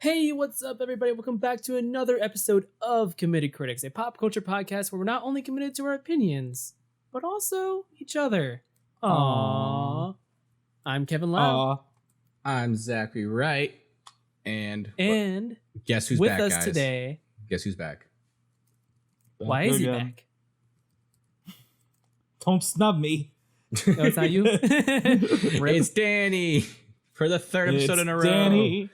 Hey, what's up, everybody? Welcome back to another episode of Committed Critics, a pop culture podcast where we're not only committed to our opinions, but also each other. Aww. I'm Kevin Lau. I'm Zachary Wright. And guess who's with back, us guys? today. Guess who's back? Why is he back? Don't snub me. No, it's not you. It's Danny for the third episode in a row.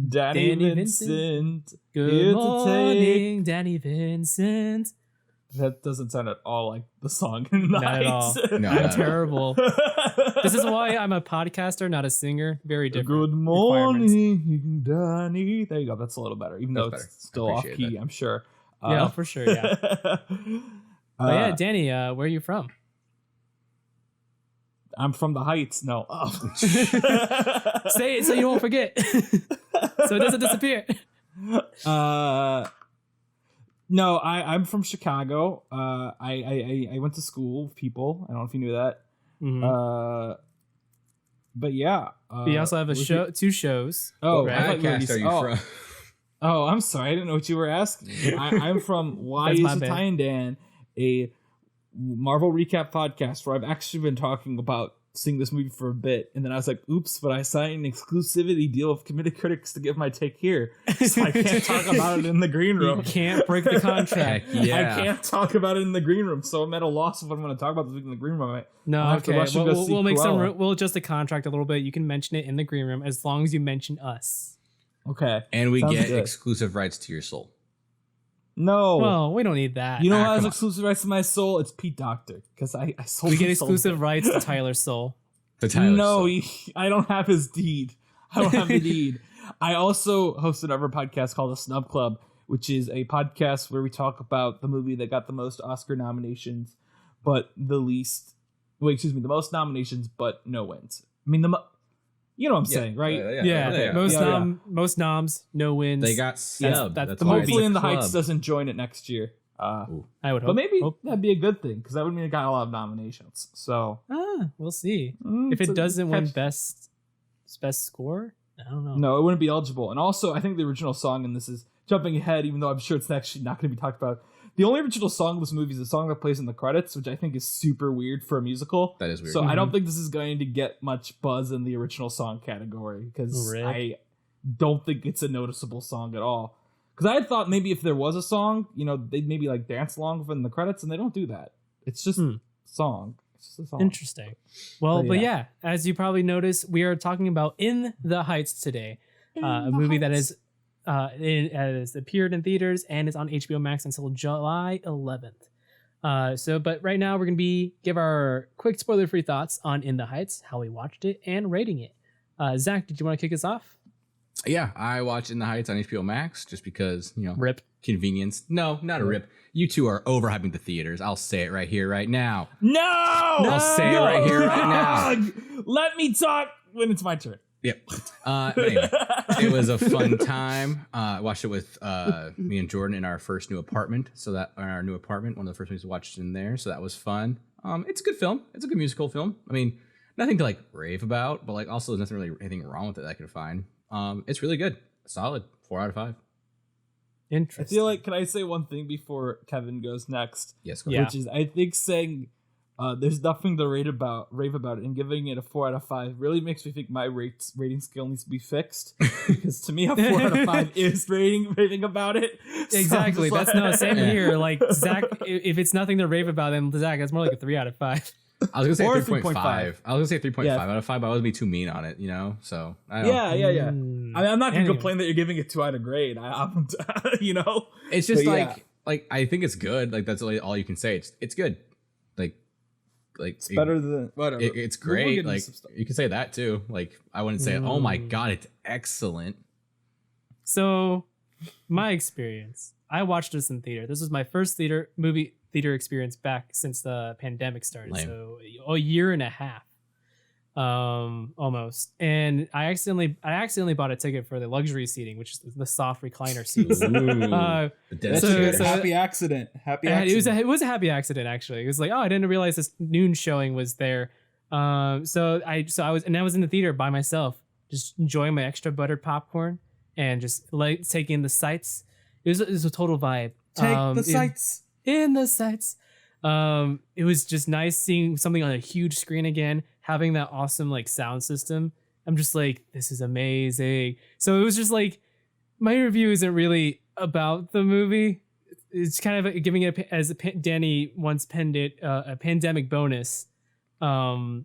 Danny Vincent. Good morning, Danny Vincent. That doesn't sound at all like the song in the Not at all. No, I'm terrible. This is why I'm a podcaster, not a singer. Very different. Good morning, Danny. There you go. That's a little better, even though That's it's still off key, that. I'm sure. Yeah, for sure, yeah. But yeah, Danny, where are you from? I'm from the Heights. No. Oh. Say it so you won't forget. So it doesn't disappear. No, I'm from Chicago. I went to school with people. I don't know if you knew that. Mm-hmm. But yeah. We also have two shows. Oh, What right. podcast are you from? Oh, I'm sorry. I didn't know what you were asking. I'm from Why Is It Tying Dan, a Marvel recap podcast where I've actually been talking about seeing this movie for a bit, and then I was like, oops, but I signed an exclusivity deal with Committed Critics to give my take here, so I can't talk about it in the green room. You can't break the contract. Heck yeah. I can't talk about it in the green room, so I'm at a loss if I'm going to talk about this in the green room. No, I'll have to okay. rush and go see We'll make Cruella. we'll adjust the contract a little bit. You can mention it in the green room as long as you mention us. Okay. And we Sounds get good. exclusive rights to your soul. No. Well, we don't need that. You know who come has on. exclusive rights to my soul? It's Pete Doctor, because I sold We get his soul. exclusive rights to Tyler's soul. The Tyler No, soul. I don't have his deed. I don't have the deed. I also host another podcast called the Snub Club, which is a podcast where we talk about the movie that got the most Oscar nominations, but the most nominations, but no wins. I mean, you know what I'm saying, right? Yeah. Most noms, no wins. They got snubbed. that's That's the why movie. it's Hopefully, a In the club. Heights doesn't join it next year. Ooh. I would hope. But maybe Hope. that'd be a good thing, because that would mean it got a lot of nominations. So We'll see. If it doesn't win best score, I don't know. No, it wouldn't be eligible. And also, I think the original song, and this is jumping ahead, even though I'm sure it's actually not going to be talked about. The only original song of this movie is a song that plays in the credits, which I think is super weird for a musical. That is weird. So I don't think this is going to get much buzz in the original song category, because Rip. I don't think it's a noticeable song at all. Because I had thought maybe if there was a song, they'd maybe like dance along in the credits, and they don't do that. It's just a song. It's just a song. Interesting. Well, But but yeah, as you probably noticed, we are talking about In the Heights today, a movie that has appeared in theaters and is on HBO Max until July 11th. But right now we're gonna give our quick spoiler-free thoughts on In the Heights, how we watched it, and rating it. Zach, did you want to kick us off? Yeah, I watched In the Heights on HBO Max just because, Rip. convenience. No, not a rip. You two are overhyping the theaters. I'll say it right here, right now. No! I'll say it right here, right now. Let me talk when it's my turn. Yep. Anyway, it was a fun time. I watched it with me and Jordan in our first new apartment. One of the first movies we watched in there. So that was fun. It's a good film. It's a good musical film. I mean, nothing to rave about, but also there's nothing really anything wrong with it that I could find. It's really good. Solid 4 out of 5. Interesting. I feel like, can I say one thing before Kevin goes next? Yes. Yeah. Which is, I think saying there's nothing to rave about it, and giving it a 4 out of 5 really makes me think my rating scale needs to be fixed. Because to me, a 4 out of 5 is raving about it. So Exactly. I'm just That's same here. Like Zach, if it's nothing to rave about, then Zach, that's more like a 3 out of 5. I was Or gonna say 3.5. 3.5. I was gonna say 3.5 Yeah. out of 5, but I wasn't be too mean on it, So I don't know. Yeah. I mean, I'm not gonna Anyway. complain that you're giving it 2 out of grade. I'm It's just But yeah. I think it's good. That's all you can say. It's good. It's better than whatever. It's We'll great. get into some stuff. You can say that too. I wouldn't say, oh my god, it's excellent. So, my experience, I watched this in theater. This was my first movie theater experience back since the pandemic started. Lame. So a year and a half, almost. And I accidentally bought a ticket for the luxury seating, which is the soft recliner seats. Ooh, Uh, the That's So- a dedicated. so- happy accident. Happy And accident. it was a happy accident, actually. It was like, oh, I didn't realize this noon showing was there. So I was in the theater by myself, just enjoying my extra buttered popcorn and just like taking the sights. It was a total vibe. Take the sights. In the sights. It was just nice seeing something on a huge screen again, having that awesome like sound system. I'm just like, this is amazing. So it was just like, my review isn't really about the movie. It's kind of giving it, as Danny once penned it, a pandemic bonus. So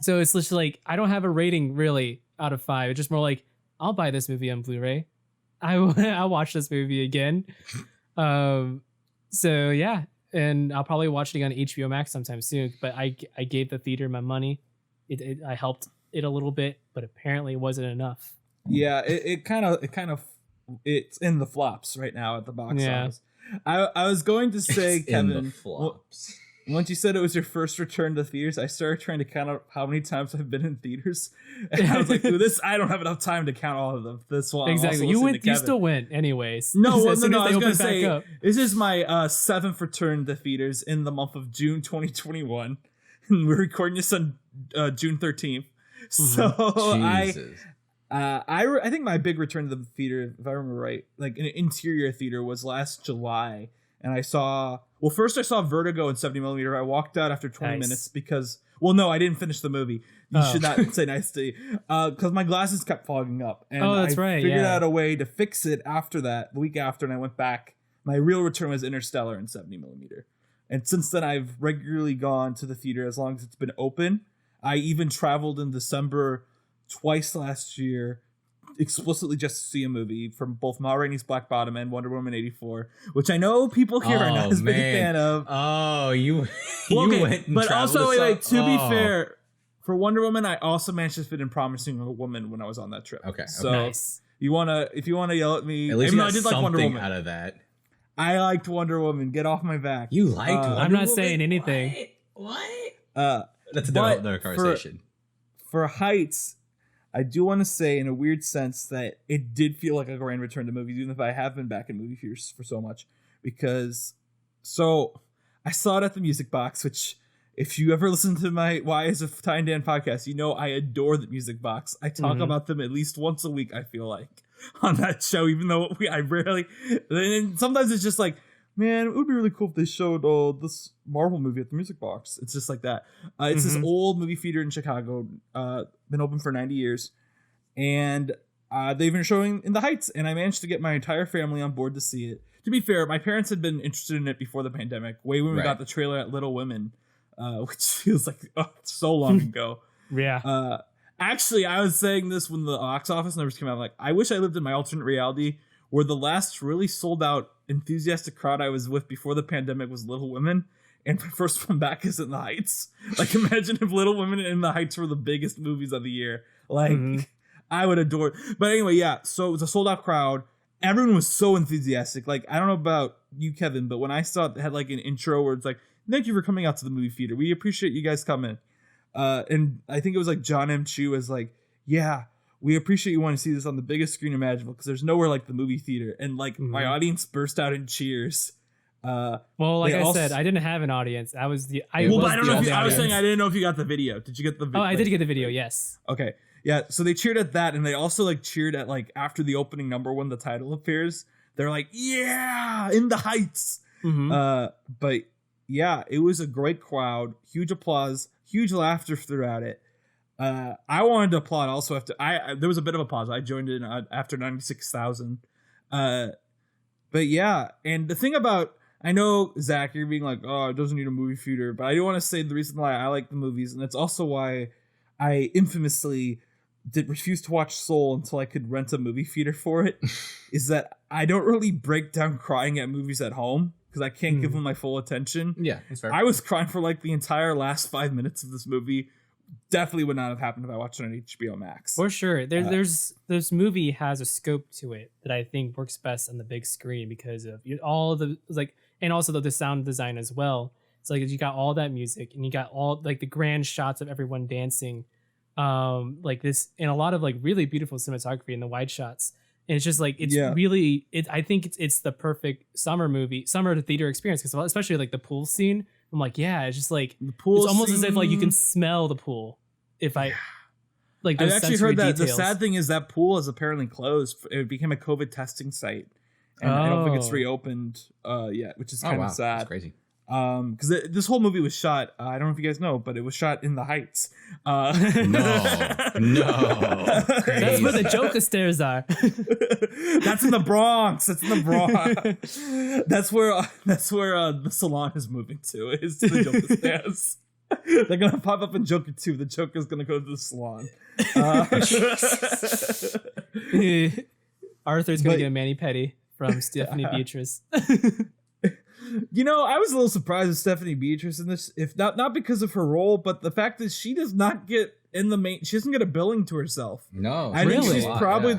it's just like, I don't have a rating really out of 5. It's just more like, I'll buy this movie on Blu-ray. I'll watch this movie again. So yeah, and I'll probably watch it again on HBO Max sometime soon. But I gave the theater my money. I helped it a little bit, but apparently it wasn't enough. Yeah, it kind of it's in the flops right now at the box office. I was going to say, it's Kevin, in the flops. Once you said it was your first return to theaters, I started trying to count up how many times I've been in theaters, and I was like, "Dude, I don't have enough time to count all of them." This one, exactly. You still went anyways. No, I was going to say this is my 7th return to theaters in the month of June 2021, and we're recording this on June 13th. So Jesus. I think my big return to the theater, if I remember right, like an interior theater, was last July. And first I saw Vertigo in 70mm. I walked out after 20 minutes because, no, I didn't finish the movie. You should not say nice to you. Because my glasses kept fogging up. And that's right. Figured out a way to fix it after that, the week after, and I went back. My real return was Interstellar in 70mm. And since then, I've regularly gone to the theater as long as it's been open. I even traveled in December twice last year, explicitly just to see a movie from both Ma Rainey's Black Bottom and Wonder Woman 84, which I know people here are not as big a fan of. Oh, you went and but also, to be Oh. fair, for Wonder Woman, I also managed to fit in Promising a Woman when I was on that trip. Okay. So nice. if you wanna yell at me, At least you got I did like Wonder something Woman out of that. I liked Wonder Woman. Get off my back. You liked Wonder I'm not Woman? saying anything. What? But That's another conversation. For Heights, I do want to say, in a weird sense, that it did feel like a grand return to movies, even if I have been back in movie theaters for so much. Because, I saw it at the Music Box, which, if you ever listen to my Why Is a Ty and Dan podcast, you know I adore the Music Box. I talk about them at least once a week, I feel like, on that show, even though I rarely... And sometimes it's just like, man, it would be really cool if they showed this Marvel movie at the Music Box. It's just like that. It's this old movie theater in Chicago, been open for 90 years, and they've been showing in the Heights, and I managed to get my entire family on board to see it. To be fair, my parents had been interested in it before the pandemic, way when we got the trailer at Little Women, which feels like so long ago. Yeah. Actually, I was saying this when the box office numbers came out. Like, I wish I lived in my alternate reality where the last really sold out enthusiastic crowd I was with before the pandemic was Little Women, and my first one back is In the Heights. Like, imagine if Little Women and In the Heights were the biggest movies of the year. Like, I would adore it. But anyway, yeah, so it was a sold out crowd. Everyone was so enthusiastic. Like, I don't know about you, Kevin, but when I saw it, they had like an intro where it's like, thank you for coming out to the movie theater. We appreciate you guys coming. And I think it was like John M. Chu was like, yeah, we appreciate you wanting to see this on the biggest screen imaginable because there's nowhere like the movie theater. And like my audience burst out in cheers. Well, like I said, I didn't have an audience. I was the I was saying I didn't know if you got the video. Did you get the video? Oh, I did get the video, yes. Okay. Yeah, so they cheered at that, and they also like cheered at like after the opening number when the title appears. They're like, yeah, In the Heights. But yeah, it was a great crowd, huge applause, huge laughter throughout it. I wanted to applaud also after there was a bit of applause. I joined in after 96,000. But yeah, and the thing about, I know Zach, you're being like, oh, it doesn't need a movie theater, but I do want to say the reason why I like the movies, and it's also why I infamously did refuse to watch Soul until I could rent a movie theater for it, is that I don't really break down crying at movies at home because I can't give them my full attention. Yeah, that's fair. I was crying for like the entire last 5 minutes of this movie. Definitely would not have happened if I watched it on HBO Max. For sure. There's this movie has a scope to it that I think works best on the big screen because of all the like, and also the sound design as well. It's like you got all that music and you got all like the grand shots of everyone dancing, like this, and a lot of like really beautiful cinematography in the wide shots. And it's just like really I think it's the perfect summer theater experience because especially like the pool scene. I'm like, yeah, it's just like the pool. It's almost as if like you can smell the pool. like I've those actually sensory heard that details. the sad thing is that pool is apparently closed. It became a COVID testing site, and I don't think it's reopened yet, which is kind of sad. That's crazy. Because this whole movie was shot. I don't know if you guys know, but it was shot in the Heights. No. That's where the Joker stairs are. That's in the Bronx. That's in the Bronx. That's where the salon is moving to. Is to the Joker stairs. They're gonna pop up in Joker 2. The Joker's gonna go to the salon. Arthur's gonna get a mani-pedi from Stephanie Beatrice. You know, I was a little surprised with Stephanie Beatrice in this, if not because of her role, but the fact that she does not get in the main. She doesn't get a billing to herself. No, I think she's lot, probably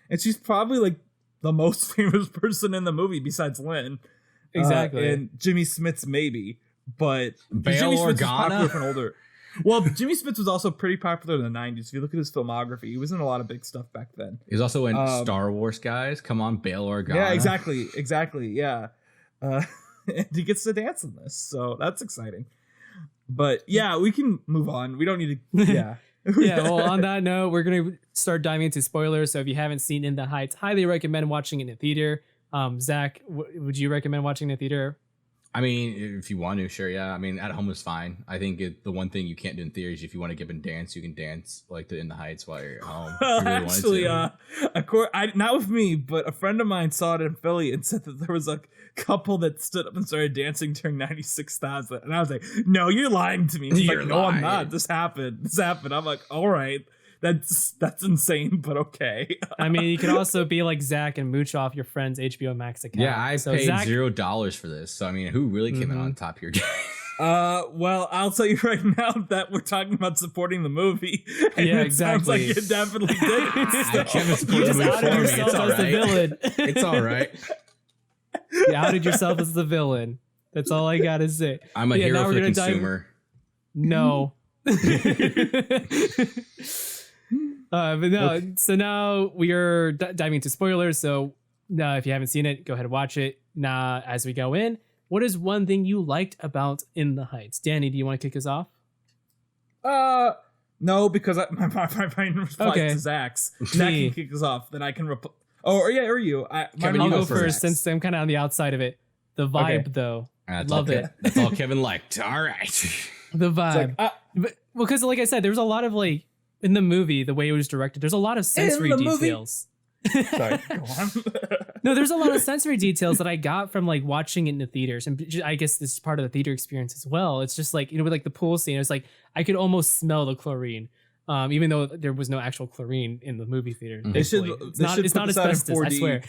and she's probably like the most famous person in the movie besides Lin. Exactly, and Jimmy Smits maybe, but Bail Jimmy Smits was Organa? popular from older. Well, Jimmy Smits was also pretty popular in the 90s. If you look at his filmography, he was in a lot of big stuff back then. He was also in Star Wars, guys. Come on, Bail Organa. Yeah, exactly. Yeah. And he gets to dance in this, so that's exciting. But yeah, we can move on. We don't need to. Yeah. Yeah. Well, on that note, we're gonna start diving into spoilers. So if you haven't seen In the Heights, highly recommend watching it in the theater. Zach, would you recommend watching it in the theater? I mean, if you want to, sure, yeah. I mean, at home is fine. I think the one thing you can't do in theater is if you want to get up and dance, you can dance like In the Heights while you're at home. If you really Actually, not with me, but a friend of mine saw it in Philly and said that there was a couple that stood up and started dancing during 96,000, and I was like, "No, you're lying to me." He's like, "No, I'm not. This happened. I'm like, "All right." That's insane, but okay. I mean, you can also be like Zach and mooch off your friend's HBO Max account. Yeah, I paid $0 for this. So I mean, who really came in on top here? Well, I'll tell you right now that we're talking about supporting the movie. And yeah, it sounds like you definitely did. You just outed yourself as the villain. It's all right. You outed yourself as the villain. That's all I gotta say. I'm a hero for the consumer. No. But no, so now we are diving into spoilers. So if you haven't seen it, go ahead and watch it. Now, as we go in, what is one thing you liked about In the Heights? Danny, do you want to kick us off? No, because my reply to Zach's. Zach can kick us off, then I can reply. Oh, yeah, or you. Kevin, I'll you go first since I'm kind of on the outside of it. The vibe, though. Love it. That's all Kevin liked. All right. The vibe. Because like I said, there was a lot of like, in the movie, the way it was directed, there's a lot of sensory details. Sorry, go on. No, there's a lot of sensory details that I got from like watching it in the theaters, and I guess this is part of the theater experience as well. It's just like, with like the pool scene, it's like I could almost smell the chlorine, even though there was no actual chlorine in the movie theater. Mm-hmm. It's not asbestos, I swear.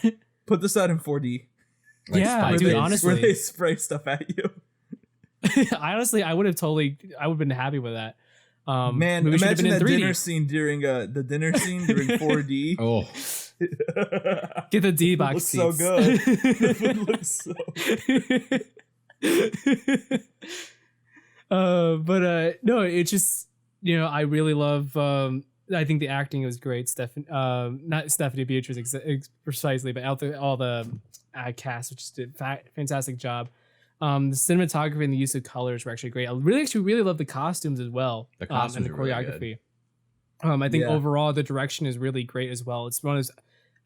Put this out in 4D. Like yeah, dude, honestly, where they spray stuff at you. Honestly, I would have been happy with that. Man, imagine that dinner scene during 4D. Oh, get the D box seats. So good. It looks so. No, it's just, I really love. I think the acting was great. Not Stephanie Beatrice precisely, but all the cast, which just did fantastic job. The cinematography and the use of colors were actually great. I really love the costumes as well. The costumes and the are choreography. I think overall the direction is really great as well. It's one of those,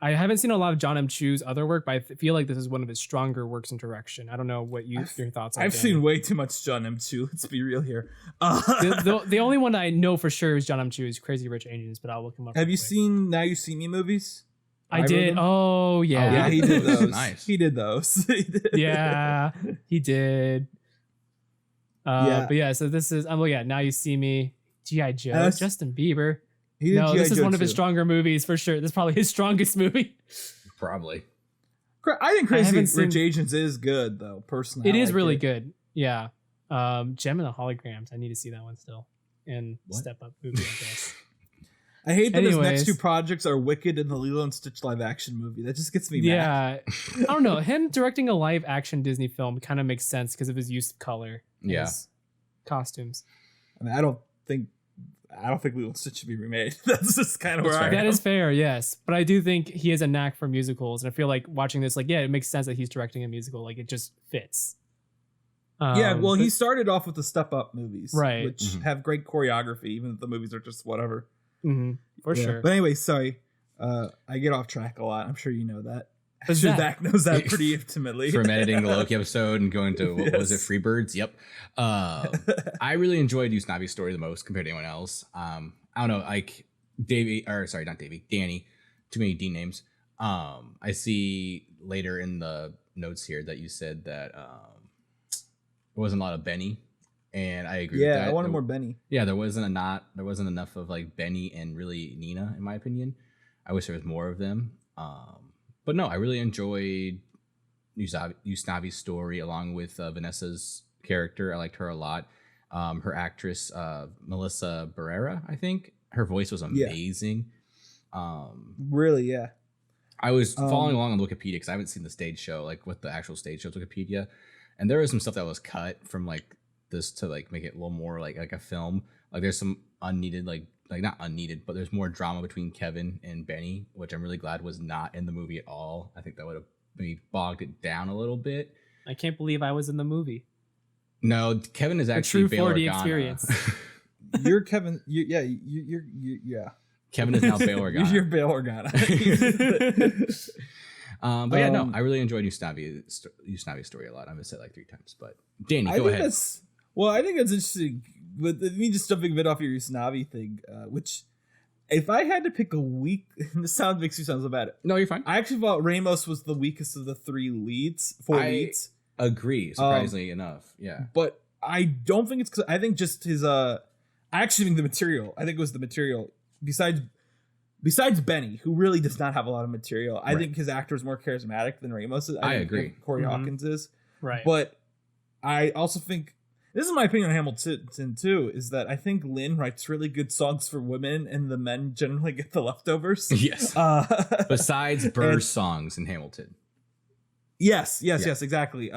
I haven't seen a lot of John M. Chu's other work, but I feel like this is one of his stronger works in direction. I don't know what your thoughts are. I've seen way too much John M. Chu. Let's be real here. The only one I know for sure is John M. Chu is Crazy Rich Asians, but I'll look him up. Have you seen Now You See Me movies? I did. Oh yeah. Yeah, he did those. Nice. He did those. Yeah, he did. But yeah, so this is Now You See Me, G.I. Joe, Justin Bieber. This is one of his stronger movies for sure. This is probably his strongest movie. Probably. I think Crazy Rich Asians is good though. Personally, it is really good. Yeah. Gem and the Holograms. I need to see that one still. And Step Up movie, I guess. I hate that his next two projects are Wicked and the Lilo and Stitch live action movie. That just gets me mad. Yeah. I don't know. Him directing a live action Disney film kind of makes sense because of his use of color. Yeah. His costumes. I mean, I don't think Lilo and Stitch should be remade. That's just kind of where I am. That is fair, yes. But I do think he has a knack for musicals. And I feel like watching this, it makes sense that he's directing a musical. Like, it just fits. He started off with the Step Up movies. Right. Which have great choreography, even if the movies are just whatever. For sure. But anyway, sorry. I get off track a lot. I'm sure you know that. I'm Who's sure that? Zach knows that pretty intimately. From editing the Loki episode and going to, what was it, Freebirds? Yep. I really enjoyed Usnavi's story the most compared to anyone else. I don't know, like Danny. Too many D names. I see later in the notes here that you said that there wasn't a lot of Benny, and I agree with that. Yeah, I wanted more Benny. Yeah, there wasn't enough of like Benny and really Nina, in my opinion. I wish there was more of them. But no, I really enjoyed Usnavi's story along with Vanessa's character. I liked her a lot. Her actress, Melissa Barrera, I think. Her voice was amazing. Really, yeah. I was following along on Wikipedia because I haven't seen the stage show, like what the actual stage show's Wikipedia. And there was some stuff that was cut from like this to like make it a little more like a film. Like there's some unneeded, like not unneeded, but there's more drama between Kevin and Benny, which I'm really glad was not in the movie at all. I think that would have maybe bogged it down a little bit. I can't believe I was in the movie. No, Kevin is actually a true 4D Bail Organa. Experience. You're Kevin. Yeah. Kevin is now Bail Organa. You're Bail Organa. But yeah, no, I really enjoyed Usnavi's story a lot. I'm gonna say it like 3 times, but Danny, go ahead. I think that's interesting. But me just jumping a bit off your Usnavi thing, which if I had to pick a weak, this makes you sound so bad. No, you're fine. I actually thought Ramos was the weakest of the 4 leads. Agree, surprisingly enough. Yeah. But I don't think it's because I think just his I actually think the material. I think it was the material. Besides Benny, who really does not have a lot of material, I think his actor is more charismatic than Ramos is. I agree. Corey Hawkins is. Right. But I also think, this is my opinion on Hamilton too, is that I think Lin writes really good songs for women and the men generally get the leftovers. Yes. Besides Burr's songs in Hamilton. Yes, exactly.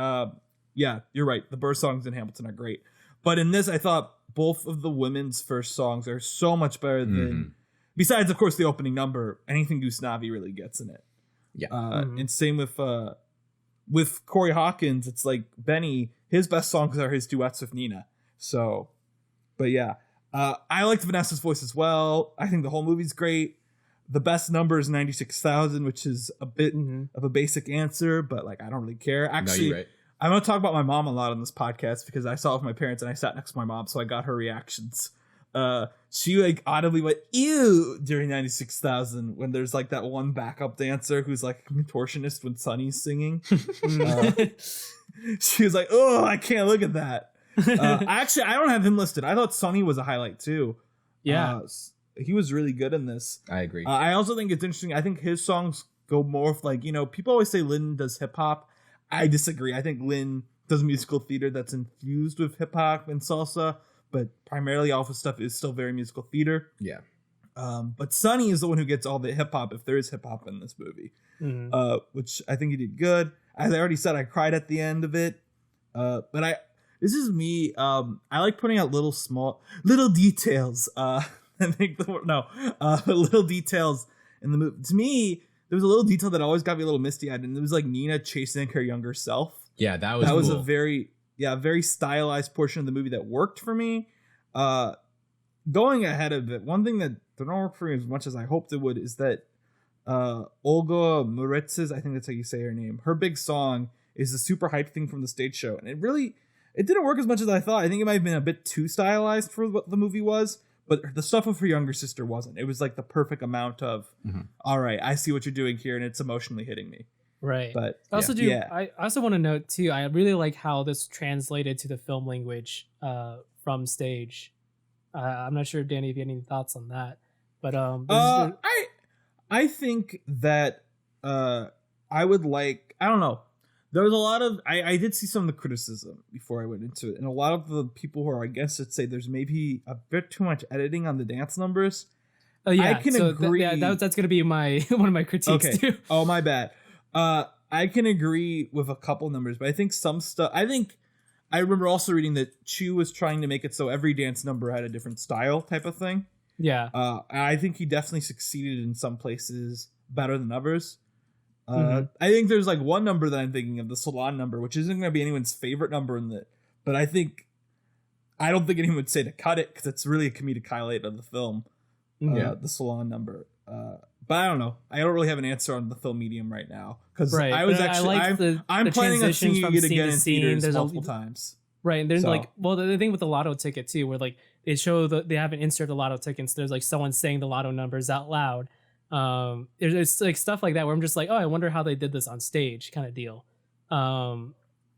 Yeah, you're right. The Burr songs in Hamilton are great. But in this, I thought both of the women's first songs are so much better than, besides, of course, the opening number, anything Usnavi really gets in it. Yeah. And same with Corey Hawkins, it's like Benny, his best songs are his duets with Nina. So, but yeah. I liked Vanessa's voice as well. I think the whole movie's great. The best number is 96,000, which is a bit of a basic answer, but like I don't really care. Actually, no, you're right. I'm going to talk about my mom a lot on this podcast because I saw it with my parents and I sat next to my mom, so I got her reactions. She like audibly went ew during 96,000 when there's like that one backup dancer who's like a contortionist when Sunny's singing. She was like, oh, I can't look at that. Actually, I don't have him listed. I thought Sunny was a highlight too. Yeah. He was really good in this. I agree. I also think it's interesting. I think his songs go more of like, people always say Lin does hip hop. I disagree. I think Lin does musical theater that's infused with hip hop and salsa, but primarily all of his stuff is still very musical theater. Yeah. But Sonny is the one who gets all the hip hop, if there is hip hop in this movie, which I think he did good. As I already said, I cried at the end of it. But this is me. I like putting out little details. Little details in the movie. To me, there was a little detail that always got me a little misty-eyed, and it was like Nina chasing her younger self. Yeah, that was cool. A very stylized portion of the movie that worked for me. Going ahead of it, one thing that didn't work for me as much as I hoped it would is that Olga Muritz's, I think that's how you say her name, her big song is the super hype thing from the stage show, and it didn't work as much as I thought. I think it might have been a bit too stylized for what the movie was. But the stuff with her younger sister wasn't. It was like the perfect amount of, all right, I see what you're doing here, and it's emotionally hitting me. Right. But I also want to note too, I really like how this translated to the film language from stage. I'm not sure, Danny, if you have any thoughts on that. But I think that I would like, I don't know. There was a lot of, I did see some of the criticism before I went into it. And a lot of the people who are against it say there's maybe a bit too much editing on the dance numbers. Oh, yeah. I can agree. That's going to be one of my critiques too. Oh, my bad. I can agree with a couple numbers, but I think some stuff, I remember also reading that Chu was trying to make it so every dance number had a different style type of thing. Yeah. I think he definitely succeeded in some places better than others. I think there's like one number that I'm thinking of, the salon number, which isn't going to be anyone's favorite number but I don't think anyone would say to cut it because it's really a comedic highlight of the film. the salon number. But I don't know. I don't really have an answer on the film medium right now because Right. I was But actually I'm planning on seeing it again in theaters multiple times. Right, and there's So- like, well, the thing with the lotto ticket too, where like they show they have an insert the lotto tickets. There's like someone saying the lotto numbers out loud. There's like stuff like that where I'm just like, oh, I wonder how they did this on stage, kind of deal. Well,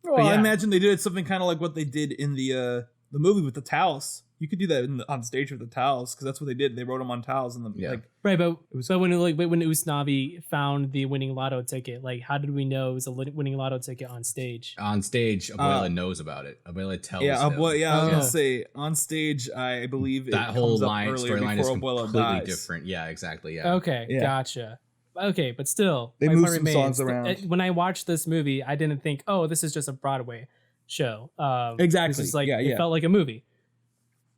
yeah. I imagine they did something kind of like what they did in the movie with the towels. You could do that on stage with the towels because that's what they did. They wrote them on towels and Yeah. Right, but when Usnavi found the winning lotto ticket, like how did we know it was a winning lotto ticket on stage? On stage, Abuela knows about it. Abuela tells him. I was gonna say on stage. I believe that it whole comes up storyline is Abuela completely dies. different. Yeah, exactly. Yeah. Okay, Yeah. gotcha. Okay, but still, They my move point some songs around. When I watched this movie, I didn't think, oh, this is just a Broadway show. Exactly. This is like Yeah. it felt like a movie.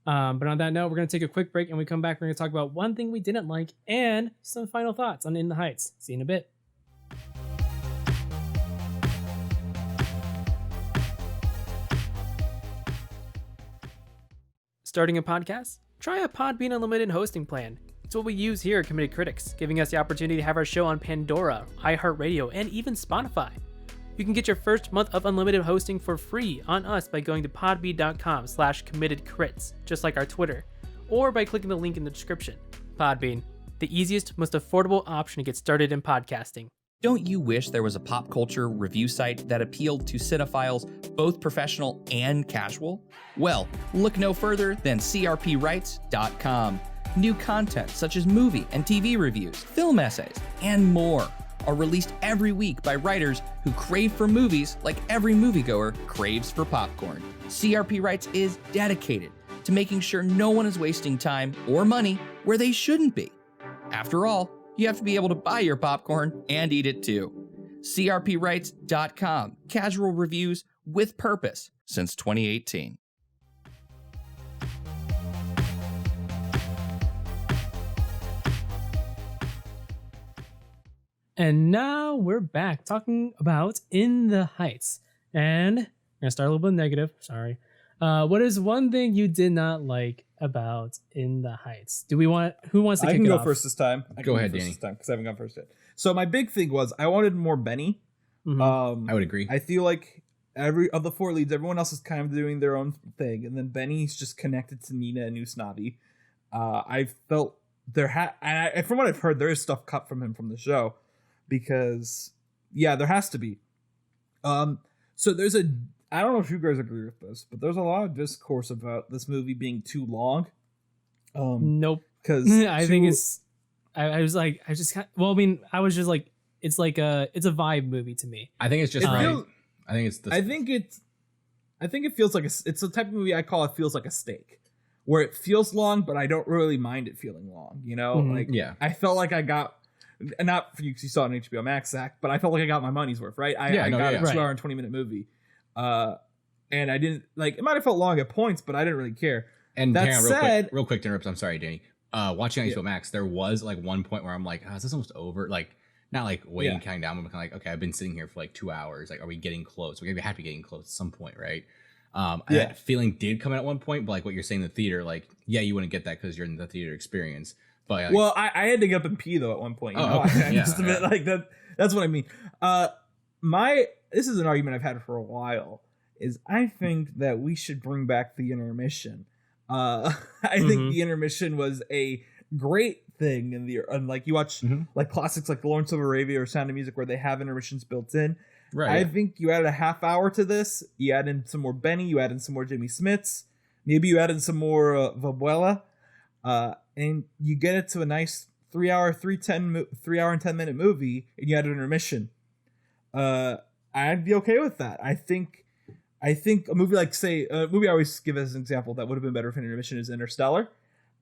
But on that note, we're gonna take a quick break, and we come back. We're gonna talk about one thing we didn't like and some final thoughts on In the Heights. See you in a bit. Starting a podcast? Try a Podbean Unlimited hosting plan. It's what we use here at Committed Critics, giving us the opportunity to have our show on Pandora, iHeartRadio, and even Spotify. You can get your first month of unlimited hosting for free on us by going to podbean.com/committedcrits, just like our Twitter, or by clicking the link in the description. Podbean, the easiest, most affordable option to get started in podcasting. Don't you wish there was a pop culture review site that appealed to cinephiles, both professional and casual? Well, look no further than crpwrites.com. New content such as movie and TV reviews, film essays, and more are released every week by writers who crave for movies like every moviegoer craves for popcorn. CRP Writes is dedicated to making sure no one is wasting time or money where they shouldn't be. After all, you have to be able to buy your popcorn and eat it too. crpwrites.com. Casual reviews with purpose since 2018. And now we're back talking about In the Heights. And I'm going to start a little bit negative. Sorry. What is one thing you did not like about In the Heights? Who wants to kick it off? I can go first this time. Go ahead, Danny. Because I haven't gone first yet. So my big thing was I wanted more Benny. Mhm. I would agree. I feel like every of the four leads, everyone else is kind of doing their own thing, and then Benny's just connected to Nina and Usnavi. I felt from what I've heard, there is stuff cut from him from the show, because there has to be. So there's I don't know if you guys agree with this, but there's a lot of discourse about this movie being too long. Nope. Because I think it's. I was like, I just. Well, I mean, I was just like, it's like it's a vibe movie to me. I think it's just right. I think it's. I think it feels like it's the type of movie I call it feels like a steak, where it feels long, but I don't really mind it feeling long. You know, Mhm. Yeah. I felt like I got. And not for you because you saw it on HBO Max, Zach, but I felt like I got my money's worth, right? I got a 2 hour and 20-minute movie. And I didn't like it might have felt long at points, but I didn't really care. And That Karen, said- real quick to interrupt. I'm sorry, Danny. Watching on HBO Max, there was like one point where I'm like, is this almost over? Like, not like waiting, counting down. I'm kind of like, okay, I've been sitting here for like 2 hours. Like, are we getting close? We're gonna have to be getting close at some point, right? That feeling did come in at one point, but like what you're saying in the theater, like, yeah, you wouldn't get that because you're in the theater experience. But Well, I had to get up and pee though at one point. You know? okay. I just admit, like that. That's what I mean. This is an argument I've had for a while. Is I think that we should bring back the intermission. I think the intermission was a great thing and like you watch like classics like Lawrence of Arabia or Sound of Music where they have intermissions built in. right. I think you added a half hour to this. You add in some more Benny. You add in some more Jimmy Smits. Maybe you add in some more Vabuela. And you get it to a nice 3 hour and 10-minute movie, and you add an intermission. I'd be okay with that. I think a movie like a movie I always give as an example that would have been better for an intermission is Interstellar.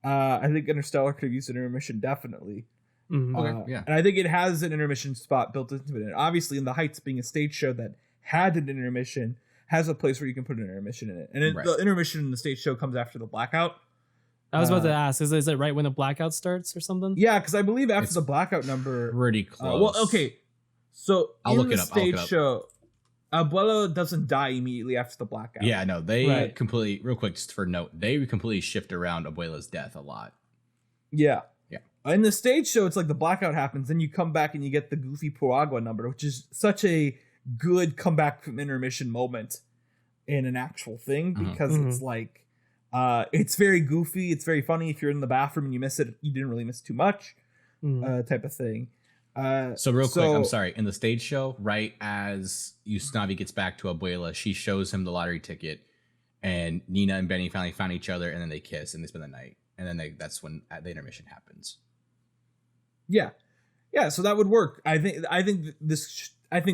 I think Interstellar could have used an intermission definitely. Mhm. Okay, yeah. And I think it has an intermission spot built into it. And obviously, in The Heights, being a stage show that had an intermission, has a place where you can put an intermission in it. And the intermission in the stage show comes after the blackout. I was about to ask, is it right when the blackout starts or something? Yeah, because I believe after It's the blackout number, pretty close. well, okay. So I'll in look the it up. stage show, Abuela doesn't die immediately after the blackout. Yeah, no, they Right. completely, real quick, just for note, they completely shift around Abuela's death a lot. Yeah. In the stage show, it's like the blackout happens, then you come back and you get the goofy Por Agua number, which is such a good comeback from intermission moment in an actual thing, because it's like it's very goofy, it's very funny. If you're in the bathroom and you miss it, you didn't really miss too much, type of thing. So real quick, I'm sorry. In the stage show, right as Usnavi gets back to Abuela, she shows him the lottery ticket, and Nina and Benny finally found each other, and then they kiss and they spend the night, and then that's when the intermission happens. Yeah. So that would work. I think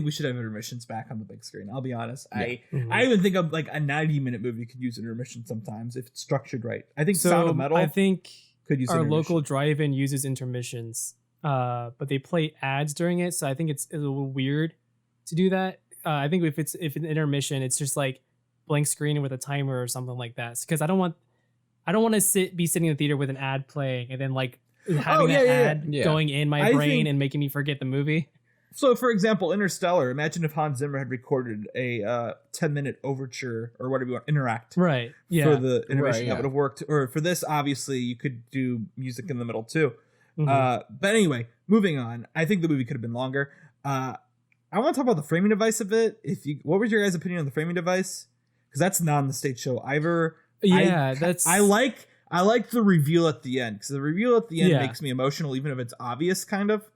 we should have intermissions back on the big screen. I'll be honest. Yeah. I even think of like a 90-minute movie could use intermission sometimes if it's structured right. I think Sound of Metal. I think could use our local drive-in uses intermissions, but they play ads during it, so I think it's a little weird to do that. I think if an intermission, it's just like blank screen with a timer or something like that. Because I don't want to be sitting in the theater with an ad playing and then like having that ad going in my brain and making me forget the movie. So, for example, Interstellar. Imagine if Hans Zimmer had recorded a 10-minute overture or whatever you want, interact. Right. Yeah. For the intermission, that would have worked. Or for this, obviously, you could do music in the middle too. But anyway, moving on. I think the movie could have been longer. I want to talk about the framing device a bit. What was your guys' opinion on the framing device? Because that's not on the stage show either. I like the reveal at the end, because the reveal at the end makes me emotional, even if it's obvious, kind of.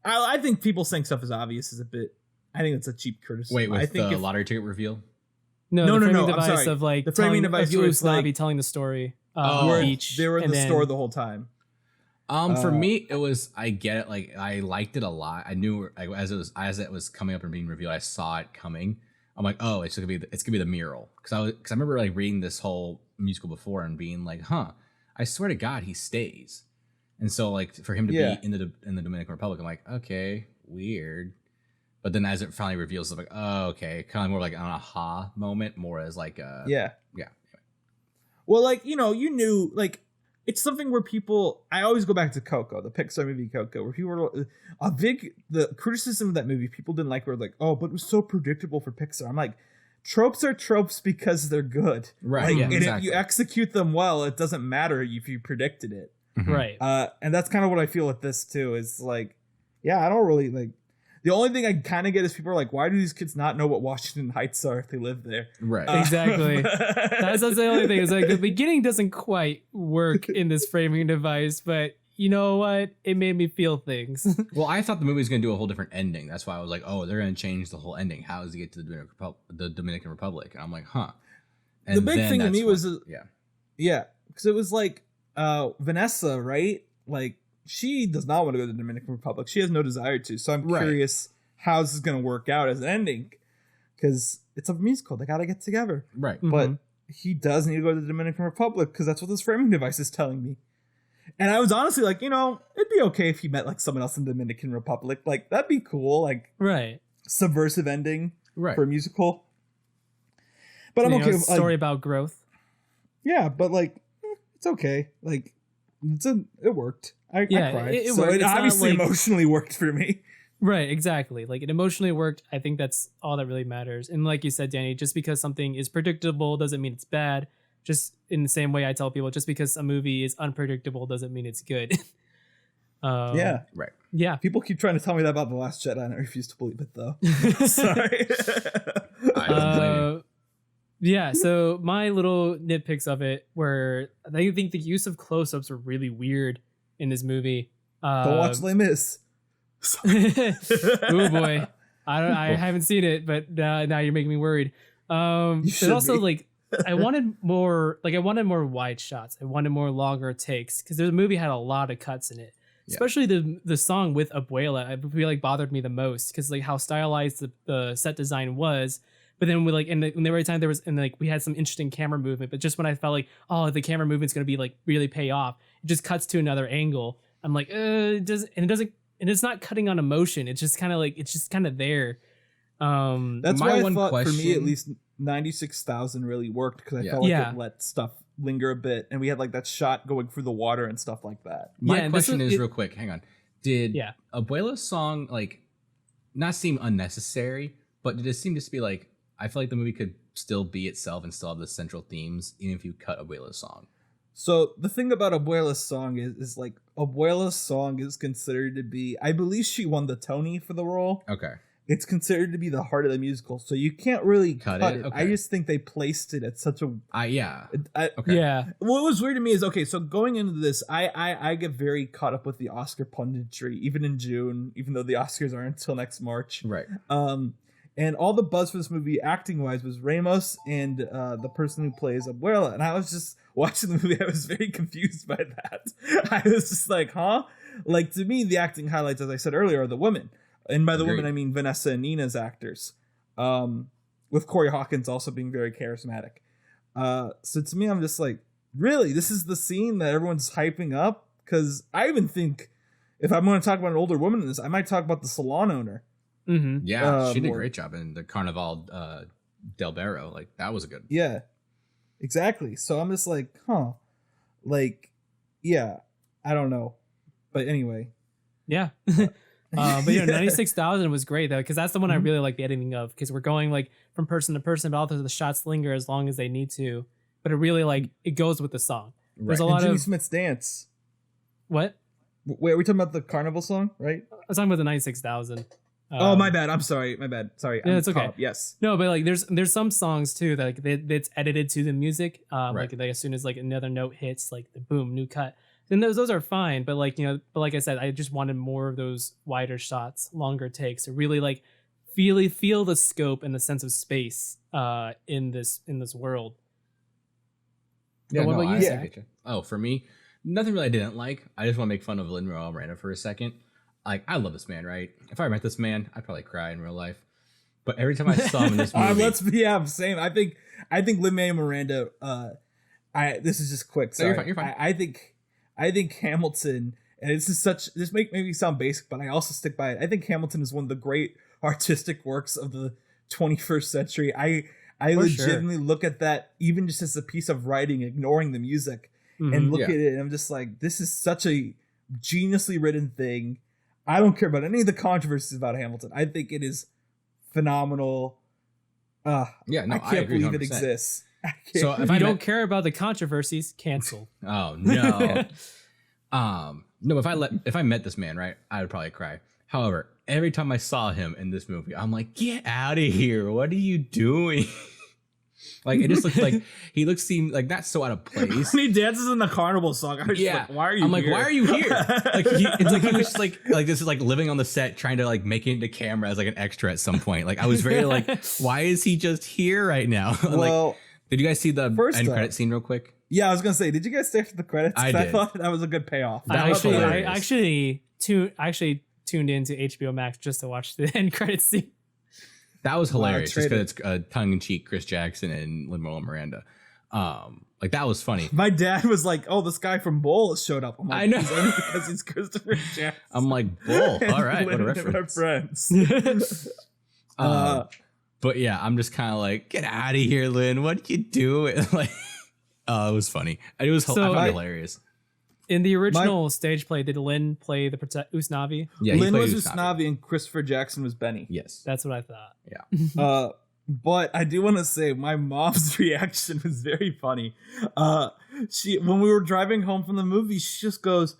I think people saying stuff is obvious is a bit. I think it's a cheap criticism. Wait, with the lottery ticket reveal? No. The framing device I'm sorry. Of like the framing device was like telling the story. Beach. They were in the store the whole time. For me, it was. I get it. Like I liked it a lot. I knew as it was coming up and being revealed, I saw it coming. I'm like, oh, it's gonna be the mural, because I remember like reading this whole musical before and being like, I swear to God, he stays. And so like for him to be in the Dominican Republic, I'm like, okay, weird. But then as it finally reveals, I'm like, oh, okay, kind of more like an aha moment, more as like yeah. Well, like you knew like. It's something where I always go back to Coco, the Pixar movie Coco, where people were the criticism of that movie, people didn't like, were like, oh, but it was so predictable for Pixar. I'm like, tropes are tropes because they're good. Right. Like, and if you execute them well, it doesn't matter if you predicted it. Right. And that's kind of what I feel with this too, is like, I don't really like. The only thing I kind of get is people are like, why do these kids not know what Washington Heights are if they live there? Right. Exactly. That's the only thing. Is like the beginning doesn't quite work in this framing device, but you know what? It made me feel things. Well, I thought the movie was going to do a whole different ending. That's why I was like, oh, they're going to change the whole ending. How does he get to the Dominican Republic? And I'm like, huh. And the big thing to me was, because it was like Vanessa, right? Like, she does not want to go to the Dominican Republic. She has no desire to. So I'm curious how this is going to work out as an ending, because it's a musical. They got to get together. Right. But he does need to go to the Dominican Republic, because that's what this framing device is telling me. And I was honestly like, it'd be okay if he met like someone else in the Dominican Republic. Like, that'd be cool. Like, subversive ending for a musical. But I'm okay with a story about growth. Yeah, but like, it's okay. Like, it worked. I cried. It obviously emotionally worked for me. Right, exactly. Like, it emotionally worked. I think that's all that really matters. And like you said, Danny, just because something is predictable doesn't mean it's bad. Just in the same way I tell people, just because a movie is unpredictable doesn't mean it's good. Right. Yeah. People keep trying to tell me that about The Last Jedi, and I refuse to believe it, though. Sorry. I don't blame you. Yeah, so my little nitpicks of it were, I think the use of close-ups were really weird in this movie. Don't watch Les Mis. Oh boy, I haven't seen it, but now you're making me worried. There's also like, I wanted more wide shots. I wanted more longer takes, because the movie had a lot of cuts in it. Yeah. Especially the song with Abuela, I feel like bothered me the most, because like how stylized the set design was. But then we like, and every time we had some interesting camera movement, but just when I felt like, oh, the camera movement's gonna be like really pay off, it just cuts to another angle. I'm like, it's not cutting on emotion. It's just kind of there. That's why I thought for me at least 96,000 really worked, because I felt like it let stuff linger a bit, and we had like that shot going through the water and stuff like that. My question is real quick. Hang on. Did Abuela's song like not seem unnecessary, but did it seem just to be like, I feel like the movie could still be itself and still have the central themes, even if you cut Abuela's song? So the thing about Abuela's song is like Abuela's song is considered to be, I believe she won the Tony for the role. Okay. It's considered to be the heart of the musical, so you can't really cut it. Okay. I just think they placed it at such a Okay. Yeah. What was weird to me is, okay, so going into this, I get very caught up with the Oscar punditry, even in June, even though the Oscars aren't until next March. Right. And all the buzz for this movie, acting wise, was Ramos and the person who plays Abuela. And I was just watching the movie, I was very confused by that. I was just like, huh? Like, to me, the acting highlights, as I said earlier, are the women. And by the women, I mean Vanessa and Nina's actors. With Corey Hawkins also being very charismatic. So to me, I'm just like, really? This is the scene that everyone's hyping up? Because I even think, if I'm going to talk about an older woman in this, I might talk about the salon owner. Mm-hmm. Yeah, she did a great job in the Carnival del Barro. Like, that was good. Yeah, exactly. So I'm just like, huh. Like, yeah, I don't know. But anyway. Yeah. But 96,000 was great though, because that's the one I really like the editing of, because we're going like from person to person, but also the shots linger as long as they need to. But it really like it goes with the song. There's a lot Jimmy of Smith's dance. What? Wait, are we talking about the Carnival song, right? I was talking about the 96,000. Oh, my bad. I'm sorry. My bad. Sorry. Yeah, it's okay. Yes. No, but like there's some songs too that like that's edited to the music. Like as soon as like another note hits, like the boom, new cut. Then those are fine, but like but like I said, I just wanted more of those wider shots, longer takes to really like feel the scope and the sense of space in this world. Yeah, but what about you, Zach? Oh, for me, nothing really I didn't like. I just want to make fun of Lin-Manuel Miranda for a second. Like, I love this man, right? If I met this man, I'd probably cry in real life. But every time I saw him in this movie, same. I think Lin-Manuel Miranda. This is just quick. Sorry. No, you're fine. I think Hamilton, and this make me sound basic, but I also stick by it. I think Hamilton is one of the great artistic works of the 21st century. I legitimately look at that even just as a piece of writing, ignoring the music, and look at it, and I'm just like, this is such a geniusly written thing. I don't care about any of the controversies about Hamilton. I think it is phenomenal. I can't believe it exists. So if you don't care about the controversies, cancel. Oh no. No, if I met this man, right, I would probably cry. However, every time I saw him in this movie, I'm like, get out of here. What are you doing? Like, it just looks like he seemed like not so out of place. When he dances in the Carnival song, I was like, why are you here? Why are you here? Like, it's like he was just like this is like living on the set, trying to like make it into camera as like an extra at some point. Like, I was very like, why is he just here right now? Well, like, did you guys see the end credit scene real quick? Yeah, I was gonna say, did you guys stay for the credits? I did. I thought that was a good payoff. I actually tuned into HBO Max just to watch the end credit scene. That was hilarious, just because it's tongue-in-cheek Chris Jackson and Lin-Manuel Miranda. Like, that was funny. My dad was like, "Oh, this guy from Bull showed up." I'm like, I know, he's only because he's Christopher Jackson. I'm like, Bull. All right, what a reference. Friends. But yeah, I'm just kind of like, get out of here, Lin. What you doing? Like, it was funny. It was I found it hilarious. In the original stage play, did Lin play the Usnavi? Yeah, Lin was Usnavi and Christopher Jackson was Benny. Yes. That's what I thought. Yeah. But I do want to say my mom's reaction was very funny. When we were driving home from the movie, she just goes,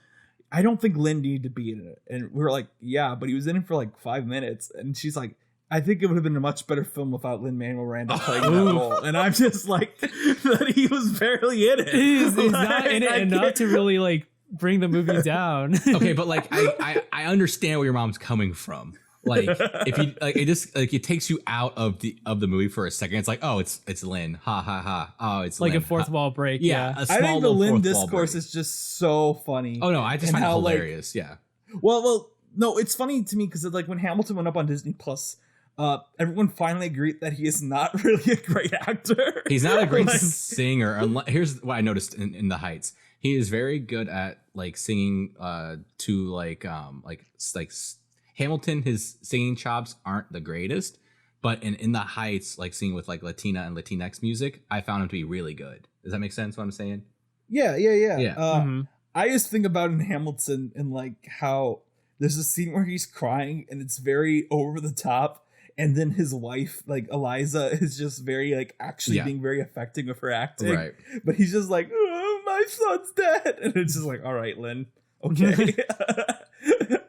I don't think Lin needed to be in it. And we were like, yeah, but he was in it for like 5 minutes. And she's like, I think it would have been a much better film without Lin-Manuel Miranda playing that role. And I'm just like, that he was barely in it. He's not in it enough to really like bring the movie down. Okay, but like I understand where your mom's coming from. Like, if you like, it just like it takes you out of the movie for a second. It's like, oh, it's Lin, ha ha ha. Oh, it's like Lin, a fourth wall break. Yeah, Yeah. I think the Lin discourse is just so funny. Oh no, I just find it hilarious. Like, well, no, it's funny to me because like when Hamilton went up on Disney Plus, everyone finally agreed that he is not really a great actor. He's not a great singer. Here's what I noticed in The Heights. He is very good at like singing to like Hamilton. His singing chops aren't the greatest, but in The Heights, like singing with like Latina and Latinx music, I found him to be really good. Does that make sense? What I'm saying? Yeah. I just think about in Hamilton and like how there's a scene where he's crying and it's very over the top. And then his wife, like Eliza, is just very like actually being very affecting with her acting. Right. But he's just like, oh, my son's dead. And it's just like, all right, Lin, okay.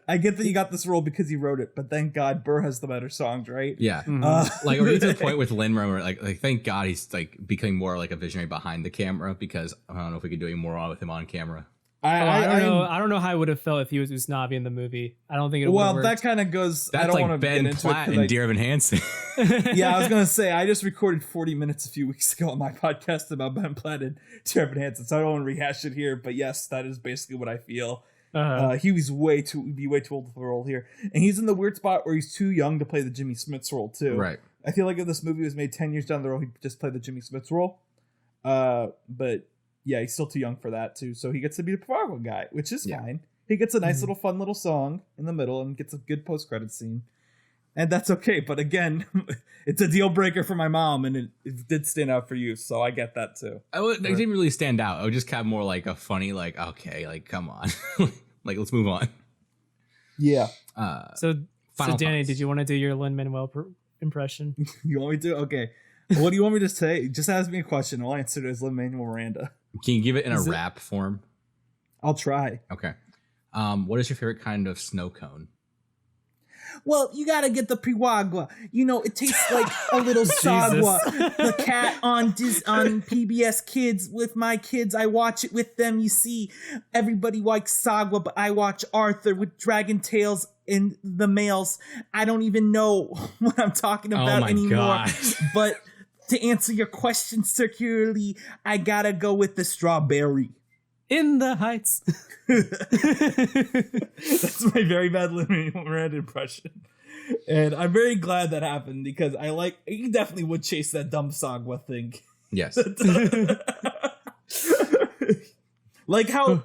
I get that you got this role because you wrote it, but thank God Burr has the better songs, right? Yeah. Like we're to the point with Lin-Manuel, like thank God he's like becoming more like a visionary behind the camera, because I don't know if we could do any more with him on camera. I don't know how I would have felt if he was Usnavi in the movie. I don't think it would have worked. That kind of goes. That's I don't like want to Ben get into Platt it and Dear Evan Hansen. Yeah, I was gonna say I just recorded 40 minutes a few weeks ago on my podcast about Ben Platt and Dear Evan Hansen, so I don't want to rehash it here. But yes, that is basically what I feel. He was way too old for the role here, and he's in the weird spot where he's too young to play the Jimmy Smits role too. Right. I feel like if this movie was made 10 years down the road, he'd just play the Jimmy Smits role. But yeah, he's still too young for that too, so he gets to be the Provergo guy, which is fine. He gets a nice little fun little song in the middle and gets a good post-credit scene, and that's okay. But again, it's a deal breaker for my mom, and it did stand out for you, so I get that too. It didn't really stand out. It was just kind of more like a funny, like, okay, like, come on. Like, let's move on. Yeah. So Danny, thoughts. did you want to do your Lin-Manuel impression? You want me to? Okay. What do you want me to say? Just ask me a question. I'll answer it as Lin-Manuel Miranda. Can you give it in a rap form? I'll try. Okay. What is your favorite kind of snow cone? Well, you gotta get the Piwagua. You know, it tastes like a little sagua. The cat on PBS Kids with my kids. I watch it with them. You see, everybody likes sagua, but I watch Arthur with dragon tails in the males. I don't even know what I'm talking about anymore. Gosh. But to answer your question circularly, I gotta go with the strawberry. In the Heights. That's my very bad Lin-Manuel Miranda impression. And I'm very glad that happened because he definitely would chase that dumb Sagwa thing. Yes. Like how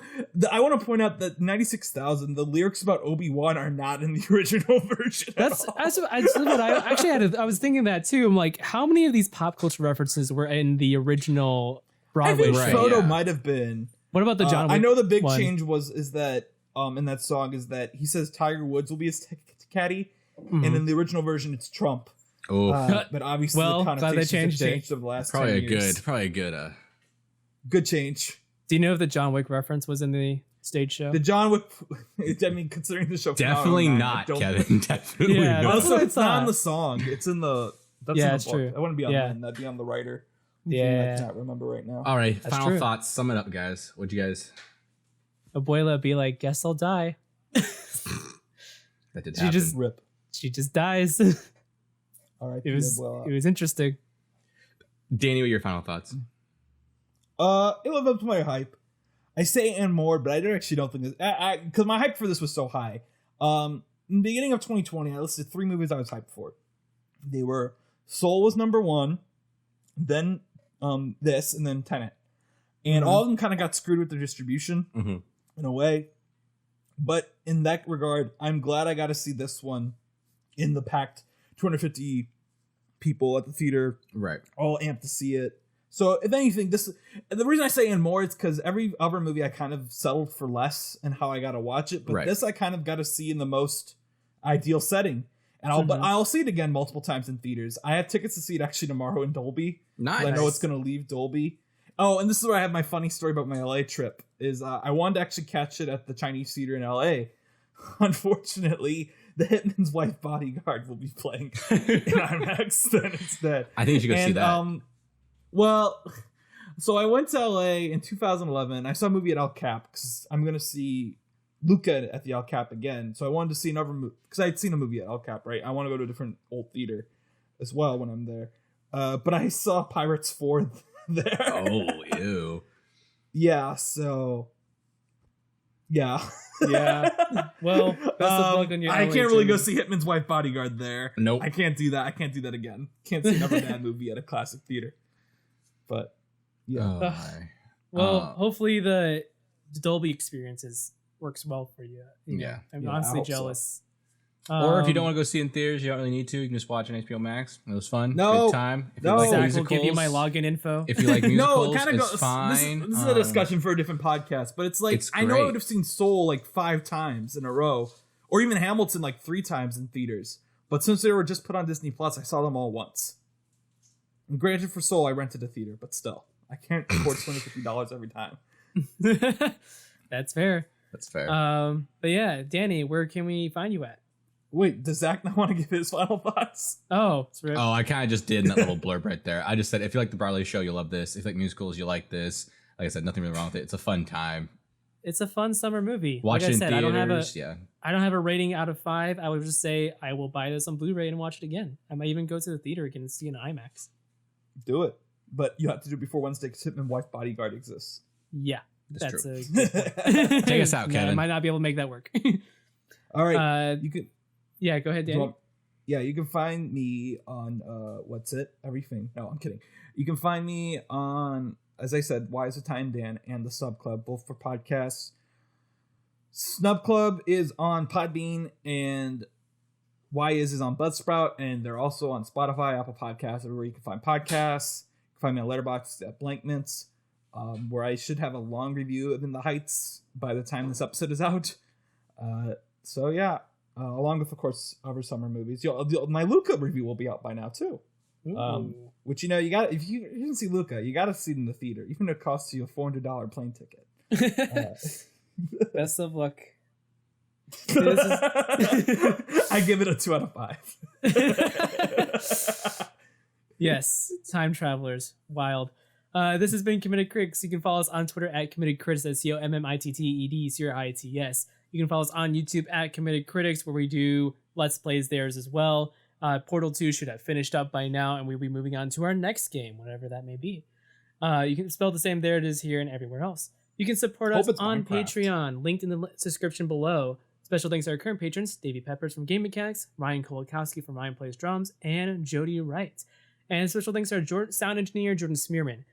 I want to point out that 96,000, the lyrics about Obi-Wan are not in the original version. I was thinking that too. I'm like, how many of these pop culture references were in the original Broadway I think show? Frodo might have been. What about the John Wick I know the big one? change is that in that song is that he says Tiger Woods will be his caddy, and in the original version it's Trump. Oh, but obviously well, the glad they connotations changed have it. changed over the last probably 10 a years. good Good change. Do you know if the John Wick reference was in the stage show? The John Wick, I mean, considering the show, definitely not, Kevin. Definitely Yeah, not. that's Also, what I it's not thought. on the song. It's in the. That's Yeah, in the it's book. true. That wouldn't be on Yeah. Lin. That'd be on the writer. Yeah. I cannot remember right now. All right, That's final true. thoughts. Sum it up, guys. What'd you guys? Abuela be like, guess I'll die. That did She happen. just- Rip. She just dies. All right. It was interesting. Danny, what are your final thoughts? It lived up to my hype. I say and more, but I actually don't think this. Because my hype for this was so high. In the beginning of 2020, I listed 3 movies I was hyped for. They were Soul was number 1, then this, and then Tenet. And all of them kind of got screwed with their distribution in a way. But in that regard, I'm glad I got to see this one in the packed 250 people at the theater, Right. all amped to see it. So if anything, the reason I say and more is because every other movie I kind of settled for less and how I got to watch it. But this I kind of got to see in the most ideal setting. And but I'll see it again multiple times in theaters. I have tickets to see it actually tomorrow in Dolby. Nice. I know it's going to leave Dolby. Oh, and this is where I have my funny story about my LA trip. Is I wanted to actually catch it at the Chinese theater in LA. Unfortunately, The Hitman's Wife Bodyguard will be playing in IMAX then instead. I think you should go see that. Well, so I went to LA in 2011. I saw a movie at El Cap because I'm going to see Luca at the El Cap again. So I wanted to see another movie because I had seen a movie at El Cap, right? I want to go to a different old theater as well when I'm there. But I saw Pirates 4 there. Oh, ew. Yeah, so... Yeah. Yeah. Well, best of luck on your I LA can't really go journey. see Hitman's Wife Bodyguard there. Nope. I can't do that. I can't do that again. Can't see another bad movie at a classic theater. But, yeah. Oh, my. Well, hopefully the Dolby experiences works well for you. Yeah. I'm Yeah, I honestly hope so. jealous. Or if you don't want to go see it in theaters, you don't really need to. You can just watch on HBO Max. It was fun. No. Good time. If No. you like Zach will musicals, give you my login info. If you like musicals, No, it kind of it's goes. fine. This is a discussion for a different podcast, but it's like It's I know I great. would have seen Soul like 5 times in a row, or even Hamilton like 3 times in theaters. But since they were just put on Disney Plus, I saw them all once. And granted, for Soul, I rented a theater, but still, I can't afford $250 every time. That's fair. That's fair. But yeah, Danny, where can we find you at? Wait, does Zach not want to give his final thoughts? Oh, it's right. I kind of just did in that little blurb right there. I just said, if you like the Barley Show, you'll love this. If you like musicals, you like this. Like I said, nothing really wrong with it. It's a fun time. It's a fun summer movie. Watch like it I said, in theaters. I don't have a rating out of 5. I would just say I will buy this on Blu-ray and watch it again. I might even go to the theater again and see it in IMAX. Do it. But you have to do it before Wednesday because Hitman Wife Bodyguard exists. Yeah, That's true. true. A good point. Take us out, Kevin. I might not be able to make that work. All right. You can. Yeah, go ahead, Danny. You can find me on everything. No, I'm kidding. You can find me on, as I said, Why Is the Time Dan and the Snub Club, both for podcasts. Snub Club is on Podbean and Why is on Buzzsprout, and they're also on Spotify, Apple Podcasts, everywhere you can find podcasts. You can find me on Letterboxd at Blank Mints, where I should have a long review of In the Heights by the time this episode is out. So yeah. Along with, of course, other summer movies. My Luca review will be out by now too. Which you got if you didn't see Luca, you got to see it in the theater, even if it costs you a $400 plane ticket. Best of luck. I give it a 2 out of 5. Yes, time travelers, wild. This has been Committed Critics. You can follow us on Twitter at Committed Critics. That's COMMITTED. You can follow us on YouTube at Committed Critics, where we do Let's Plays theirs as well. Portal 2 should have finished up by now, and we'll be moving on to our next game, whatever that may be. You can spell the same there it is here and everywhere else. You can support us on Patreon, linked in the description below. Special thanks to our current patrons, Davey Peppers from Game Mechanics, Ryan Kolakowski from Ryan Plays Drums, and Jody Wright. And special thanks to our sound engineer, Jordan Smearman.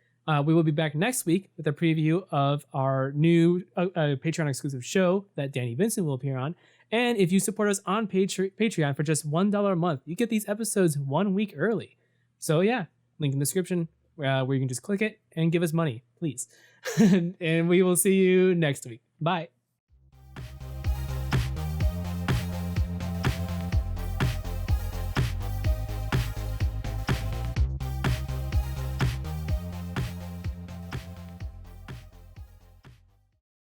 We will be back next week with a preview of our new Patreon exclusive show that Danny Vincent will appear on. And if you support us on Patreon for just $1 a month, you get these episodes 1 week early. So yeah, link in the description where you can just click it and give us money, please. And we will see you next week. Bye.